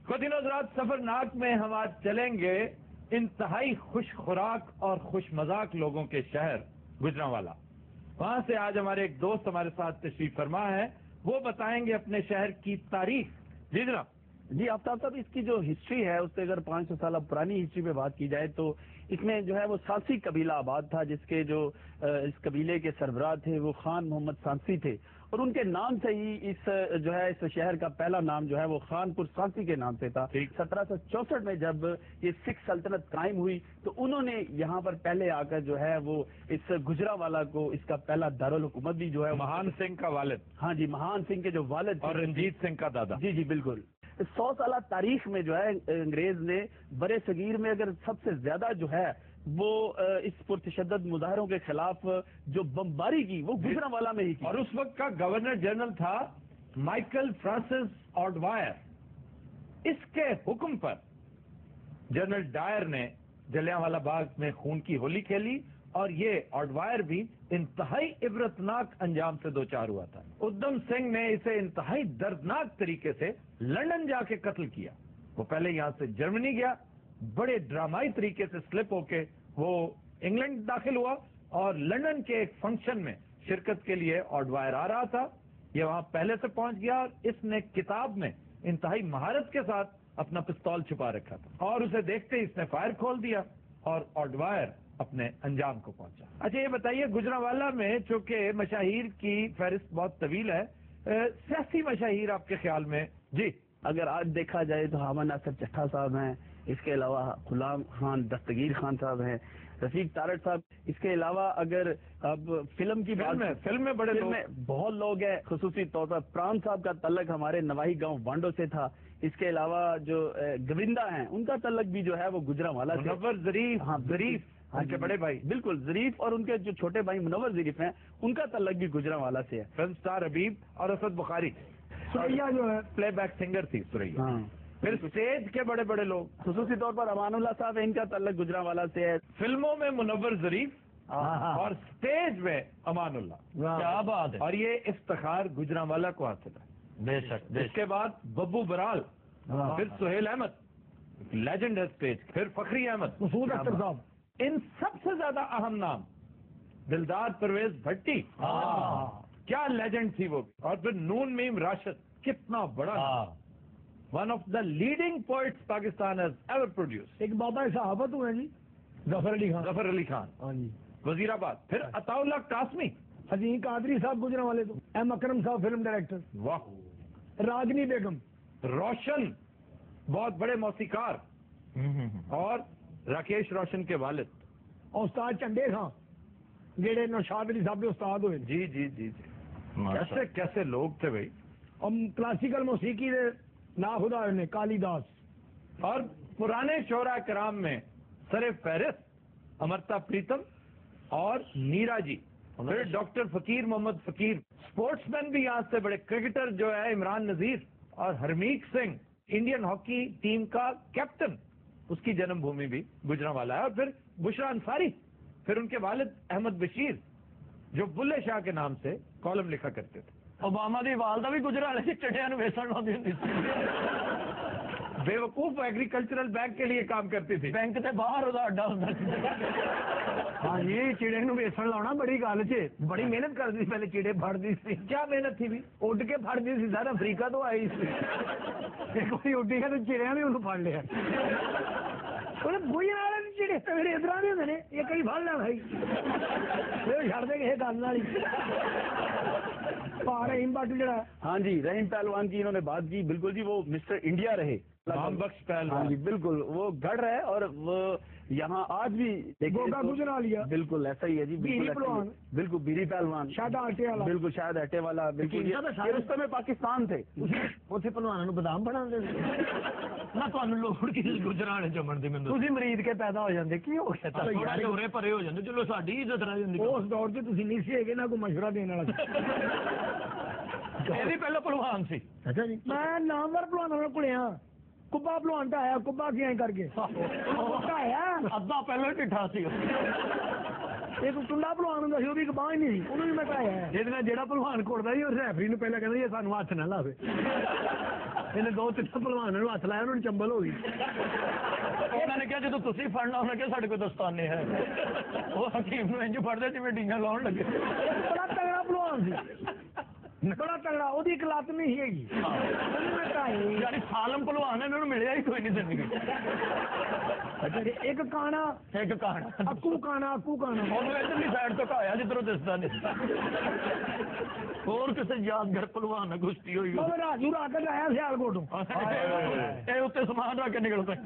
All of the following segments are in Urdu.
خواتین و حضرات، سفرناک میں ہم آج چلیں گے انتہائی خوش خوراک اور خوش مذاق لوگوں کے شہر گجرانوالہ۔ وہاں سے آج ہمارے ایک دوست ہمارے ساتھ تشریف فرما ہے، وہ بتائیں گے اپنے شہر کی تاریخ۔ جی جناب۔ جی آفتاب صاحب، اس کی جو ہسٹری ہے اس سے اگر 500 سالہ پرانی ہسٹری پہ بات کی جائے تو اس میں جو ہے وہ سانسی قبیلہ آباد تھا، جس کے جو اس قبیلے کے سربراہ تھے وہ خان محمد سانسی تھے، اور ان کے نام سے ہی اس جو ہے اس شہر کا پہلا نام جو ہے وہ خان پور سانسی کے نام سے تھا۔ 1764 میں جب یہ سکھ سلطنت قائم ہوئی تو انہوں نے یہاں پر پہلے آ کر جو ہے وہ اس گجرانوالہ کو اس کا پہلا دارالحکومت بھی جو ہے مہان سنگھ کا والد، ہاں جی، مہان سنگھ کے جو والد اور رنجیت سنگھ کا دادا۔ جی جی بالکل۔ 100 سالہ تاریخ میں جو ہے انگریز نے برے صغیر میں اگر سب سے زیادہ جو ہے وہ اس پرتشدد مظاہروں کے خلاف جو بمباری کی وہ گجرانوالہ میں ہی کی، اور اس وقت کا گورنر جنرل تھا مائیکل فرانسس آرڈوائر۔ اس کے حکم پر جنرل ڈائر نے جلیانوالہ باغ میں خون کی ہولی کھیلی، اور یہ آرڈوائر بھی انتہائی عبرتناک انجام سے دوچار ہوا تھا۔ ادھم سنگھ نے اسے انتہائی دردناک طریقے سے لندن جا کے قتل کیا۔ وہ پہلے یہاں سے جرمنی گیا، بڑے ڈرامائی طریقے سے سلپ ہو کے وہ انگلینڈ داخل ہوا، اور لندن کے ایک فنکشن میں شرکت کے لیے آرڈوائر آ رہا تھا۔ یہ وہاں پہلے سے پہنچ گیا، اور اس نے کتاب میں انتہائی مہارت کے ساتھ اپنا پستول چھپا رکھا تھا، اور اسے دیکھتے ہی اس نے فائر کھول دیا، اور آرڈوائر اپنے انجام کو پہنچا۔ اچھا یہ بتائیے، گجرانوالہ میں چونکہ مشاہیر کی فہرست بہت طویل ہے، سیاسی مشاہیر آپ کے خیال میں؟ جی اگر آج دیکھا جائے تو حامد ناصر چٹھا صاحب ہیں، اس کے علاوہ غلام خان دستگیر خان صاحب ہیں، رفیق تارڑ صاحب، اس کے علاوہ اگر اب فلم کی بات فلم میں بڑے لوگ، بہت لوگ ہیں، خصوصی طور پر پران صاحب کا تعلق ہمارے نواحی گاؤں وانڈو سے تھا۔ اس کے علاوہ جو گووندا ہیں ان کا تعلق بھی جو ہے وہ گجرانوالہ سے۔ منور ظریف، ظریف ان کے بڑے بھائی، بالکل ظریف، اور ان کے جو چھوٹے بھائی منور ظریف ہیں ان کا تعلق بھی گجرانوالہ سے ہے۔ فلم سٹار حبیب اور اسد بخاری، سریا جو ہے پلے بیک سنگر تھی سریا۔ ہاں، پھر اسٹیج کے بڑے بڑے لوگ، خصوصی طور پر امان اللہ صاحب ہیں، ان کا تعلق گجرانوالہ سے ہے۔ فلموں میں منور ظریف اور اسٹیج میں امان اللہ، کیا بات ہے، اور یہ افتخار گجرانوالہ کو حاصل ہے۔ بے شک۔ اس کے بعد ببو برال، پھر سہیل احمد، لیجنڈ ہے اسٹیج، پھر فخری احمد، مسعود اختر صاحب، ان سب سے زیادہ اہم نام دلدار پرویز بھٹی، کیا لیجنڈ تھی وہ، اور پھر نون میم راشد، کتنا بڑا one of the leading poets Pakistan has ever produce. ایک بابا صحابت ہوئے جی، ظفر علی خان، ظفر علی خان، ہاں جی، وزیر آباد، پھر عطا اللہ قاسمی، عظیم قادری صاحب گجرانوالے تو، ایم اکرم صاحب فلم ڈائریکٹر، واہ، راگنی بیگم، روشن بہت بڑے موسیقار، اور راکیش روشن کے والد، اور استاد چنڈے خان جڑے نوشاد علی صاحب کے استاد ہوئے، جی جی جی جی، کیسے کیسے لوگ تھے بھائی۔ اور کلاسیکل موسیقی دے نا خدا نے کالی داس، اور پرانے شعراء کرام میں سر فہرست امرتا پریتم اور نیرا جی، پھر ڈاکٹر فقیر محمد فقیر، سپورٹس مین بھی یہاں سے بڑے، کرکٹر جو ہے عمران نذیر، اور ہرمیت سنگھ انڈین ہاکی ٹیم کا کیپٹن، اس کی جنم بھومی بھی گجرانوالہ ہے، اور پھر بشرا انصاری، پھر ان کے والد احمد بشیر جو بلے شاہ کے نام سے کالم لکھا کرتے تھے۔ اوباما دی والدہ بھی گجرانوالے سے چٹیاں نوں ویسن لاندی ہوندی سی، بے وقوف ایگریکلچرل بینک کے لیے کام کرتی تھی، بینک تے باہر دا اڈا ہوندا سی۔ ہاں جی، چڑے نوں ویسن لاؤنا بڑی گل چ، بڑی محنت کرਦੀ ਸੀ پہلے چڑے پھڑدی سی، کیا محنت تھی بھی، اڈ کے پھڑدی سی، سارا افریقہ تو آئی سی، ایک کوئی اڈی ہے تو چڑیاں نے انہوں پھڑ لیا، بوئی والے چڑے میرے ادھر آ ہوتے ہیں، یہ کئی پھڑ لیا بھائی، چھڑ دے کسی گل والی۔ رحیم بٹ جڑا، ہاں جی، رحیم پہلوان کی انہوں نے بات کی، بالکل جی، وہ مسٹر انڈیا رہے، رام بخش پہلوان، ہاں جی بالکل، وہ گڑھ رہے، اور وہ یہاں آج بھی گجرا لیا، بالکل ایسا ہی ہے جی، بالکل بالکل، بیری پہلوان، شاید آٹے والا، بالکل شاید آٹے والا، بالکل رشتے میں پاکستان تھے، اتنے پہلوانوں بادام بنا دے نہ تمہیں لوڑ کی گجرانے جمن دی، تھی مرید کے پیدا ہو جاتے، کی ہو گیا چورے پرے ہو جاتے، چلو ساری عزت رہ جاتی، اس دور سے تھی نہیں سی ہے نہ کوئی مشورہ دینے والا، یہ پہلے پہلوان سی۔ اچھا جی، میں نامور پہلوان کلیا کبا پلوان ٹایا، کبا کیا کر کے ٹایا، ادھا پہلے ٹھا سی، ایک ٹنڈا پلوان ہوں سی، وہ بھی کباہ ہی نہیں، انہوں نے میں ٹایا، جہاں پلوان کوڑتا جی، اس ریفری نے پہلے کہنا یہ سانو ہاتھ نہ لاوے۔ ਇਹਨੇ ਦੋ ਤਿੰਨ ਭਲਵਾਨਾਂ ਨੂੰ ਹੱਥ ਲਾਇਆ, ਉਹਨਾਂ ਨੂੰ ਚੰਬਲ ਹੋ ਗਈ। ਉਹਨਾਂ ਨੇ ਕਿਹਾ ਜਦੋਂ ਤੁਸੀਂ ਫੜਨਾ, ਉਹਨਾਂ ਕਿਹਾ ਸਾਡੇ ਕੋਲ ਦਸਤਾਨੇ ਹੈ। ਉਹ ਹਕੀਮ ਨੂੰ ਇੰਜ ਫੜਦੇ ਜਿਵੇਂ ਡੀਆਂ ਲਾਉਣ ਲੱਗੇ। ਬੜਾ ਤਗੜਾ ਭਲਵਾਨ ਸੀ, ਬੜਾ ਤਗੜਾ। ਉਹਦੀ ਇੱਕ ਲੱਤ ਨਹੀਂ ਹੈਗੀ। ਉਹਨੇ ਢਾਈ ਯਾਨੀ ਸਾਲਮ ਭਲਵਾਨ ਇਹਨਾਂ ਨੂੰ ਮਿਲਿਆ ਹੀ ਕੋਈ ਨਹੀਂ ਜ਼ਿੰਦਗੀ। ਇੱਕ ਕਾਣਾ, ਇੱਕ ਕਹਾਣਾ ਅੱਕੂ ਕਾਣਾ, ਅੱਕੂ ਕਾਣਾ। ਉਹਨੂੰ ਇੱਧਰਲੀ ਸਾਈਡ ਤੋਂ ਘਾਇਆ ਜਿੱਧਰੋਂ ਦਿਸਦਾ ਨਹੀਂ। ਹੋਰ ਕਿਸੇ ਯਾਦਗਾਰ ਭਲਵਾਨ ਨਾਲ ਕੁਸ਼ਤੀ ਹੋਈ ਉਹ ਰਾਜੂ ਰਾਕਟ ਆਇਆ ਸਿਆਲਕੋਟ ਤੋਂ। ਇਹ ਉੱਤੇ ਸਮਾਨ ਰੱਖ ਕੇ ਨਿਕਲ ਪਏ।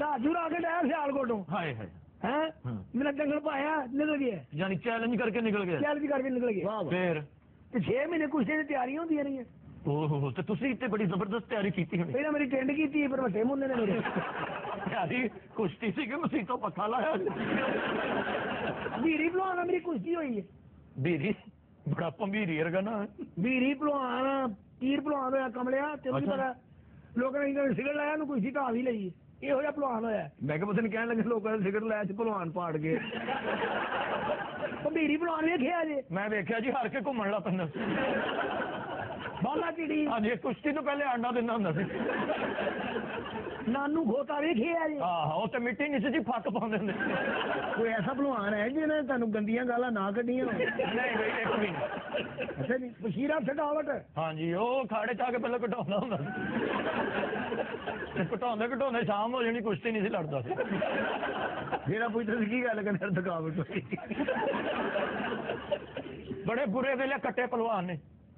ਰਾਜੂ ਰਾਕਟ ਆਇਆ ਸਿਆਲਕੋਟ ਤੋਂ। ਹਾਏ ਹਾਏ, ਹੈ ਮੇਰਾ ਜੰਗਲ ਪਾਇਆ, ਨਿਕਲ ਗਿਆ। ਯਾਨੀ ਚੈਲੰਜ ਕਰਕੇ ਨਿਕਲ ਗਿਆ। ਚੱਲ ਵੀ ਕਰਕੇ ਨਿਕਲ ਗਿਆ। ਫੇਰ ਤੇ 6 ਮਹੀਨੇ ਕੁਸ਼ਤੀ ਦੀ ਤਿਆਰੀਆਂ ਹੁੰਦੀਆਂ ਰਹੀਆਂ। ਓਹੋ, ਤੇ ਤੁਸੀਂ ਤੇ ਬੜੀ ਜ਼ਬਰਦਸਤ ਤਿਆਰੀ ਕੀਤੀ ਹੋਣੀ। ਪਹਿਲਾਂ ਮੇਰੀ ਟੈਂਡ ਕੀਤੀ, ਪਰ ਵੱਡੇ ਮੁੰਡੇ ਨੇ ਮੇਰੇ ਤਿਆਰੀ ਕੁਸ਼ਤੀ ਸੀ ਕਿ ਮਸੀਤੋਂ ਪੱਖਾ ਲਾਇਆ? ਵੀਰੀ ਭਲਵਾਨ ਮੇਰੀ ਕੁਸ਼ਤੀ ਹੋਈ ਹੈ। ਬੀਰੀ ਬੜਾ ਭੰਬੀਰੀ ਵਰਗਾ ਨਾ। ਵੀਰੀ ਭਲਵਾਨ, ਪੀਰ ਭਲਵਾਨ ਹੋਇਆ ਕਮਲਿਆ। ਤੈਨੂੰ ਕੀ ਪਤਾ, ਲੋਕਾਂ ਨੇ ਇਹਨਾਂ ਸਿਗਰਟ ਲਾਇਆ, ਨੂੰ ਕੁਸ਼ਤੀ ਢਾਹ ਵੀ ਲਈ। ਇਹੋ ਜਿਹਾ ਭਲਵਾਨ ਹੋਇਆ। ਮੈਂ ਕਿਹਾ ਪਤਾ ਨਹੀਂ ਕਹਿਣ ਲੱਗੇ ਲੋਕਾਂ ਨੇ ਸਿਗਰਟ ਲਾਇਆ ਸੀ, ਭਲਵਾਨ ਪਾੜ ਗਏ। ਭੰਬੀਰੀ ਭਲਵਾਨ ਵੇਖਿਆ ਜੇ? ਮੈਂ ਵੇਖਿਆ ਜੀ, ਹਾਰ ਕੇ ਘੁੰਮਣ ਲੱਗ ਪੈਂਦਾ ਸੀ। ਬਾਲਾ ਚਿੜੀ, ਹਾਂਜੀ, ਕੁਸ਼ਤੀ ਤੋਂ ਪਹਿਲੇ ਆਂਡਾ ਦਿੰਦਾ ਹੁੰਦਾ ਸੀ। ਨਾਨੂ ਖੋਤਾ ਵੇਖਿਆ ਜੇ? ਆਹੋ, ਉਹ ਤੇ ਮਿੱਟੀ ਨਹੀਂ ਸੀ ਜੀ, ਫੱਕ ਪਾਉਂਦੇ ਹੁੰਦੇ। ਕੋਈ ਐਸਾ ਭਲਵਾਨ ਹੈ ਜਿਹਨੇ ਤੁਹਾਨੂੰ ਗੰਦੀਆਂ ਗਾਲਾਂ ਨਾ ਕੱਢੀਆਂ ਹੋਣ? ਨਹੀਂ ਬਈ, ਇੱਕ ਵੀ ਨਹੀਂ। ਅੱਛਾ ਜੀ, ਬਸ਼ੀਰਾ ਸਟਾਵਟ। ਹਾਂਜੀ, ਉਹ ਖਾੜੇ ਚ ਆ ਕੇ ਪਹਿਲਾਂ ਘਟਾਉਂਦਾ ਹੁੰਦਾ ਸੀ। ਘਟਾਉਂਦੇ ਘਟਾਉਂਦੇ ਸ਼ਾਮ ਹੋ ਜਾਣੀ, ਕੁਸ਼ਤੀ ਨਹੀਂ ਸੀ ਲੜਦਾ ਸੀ। ਮੇਰਾ ਪੁੱਛਦਾ ਸੀ ਕੀ ਗੱਲ ਕਹਿੰਦੇ, ਥਕਾਵਟ ਹੋਈ। ਬੜੇ ਬੁਰੇ ਵੇਲੇ ਕੱਟੇ ਪਹਿਲਵਾਨ ਨੇ।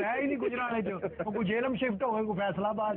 ਰਹਿ ਹੀ ਨਹੀਂ ਗੁਜਰਾਲੇ ਚ। ਉਹ ਕੋਈ ਜੇਲਮ ਸ਼ਿਫਟ ਹੋ ਗਏ, ਕੋਈ ਫੈਸਲਾਬਾਦ।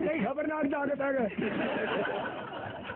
ਨਹੀਂ ਖਬਰਨਾਕ ਜਾ ਕੇ ਤੱਕ।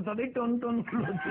ਤਦੇ ਟਨ ਟਨ ਖਲੋਤੀ।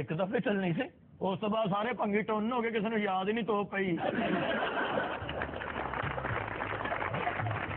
ਇੱਕ ਦਫੇ ਚੱਲਣੀ ਸੀ, ਉਸ ਤੋਂ ਬਾਅਦ ਸਾਰੇ ਭੰਗੀ ਟੁੰਨ ਹੋ ਗਏ, ਕਿਸੇ ਨੂੰ ਯਾਦ ਹੀ ਨਹੀਂ ਤੋਪ ਪਈ।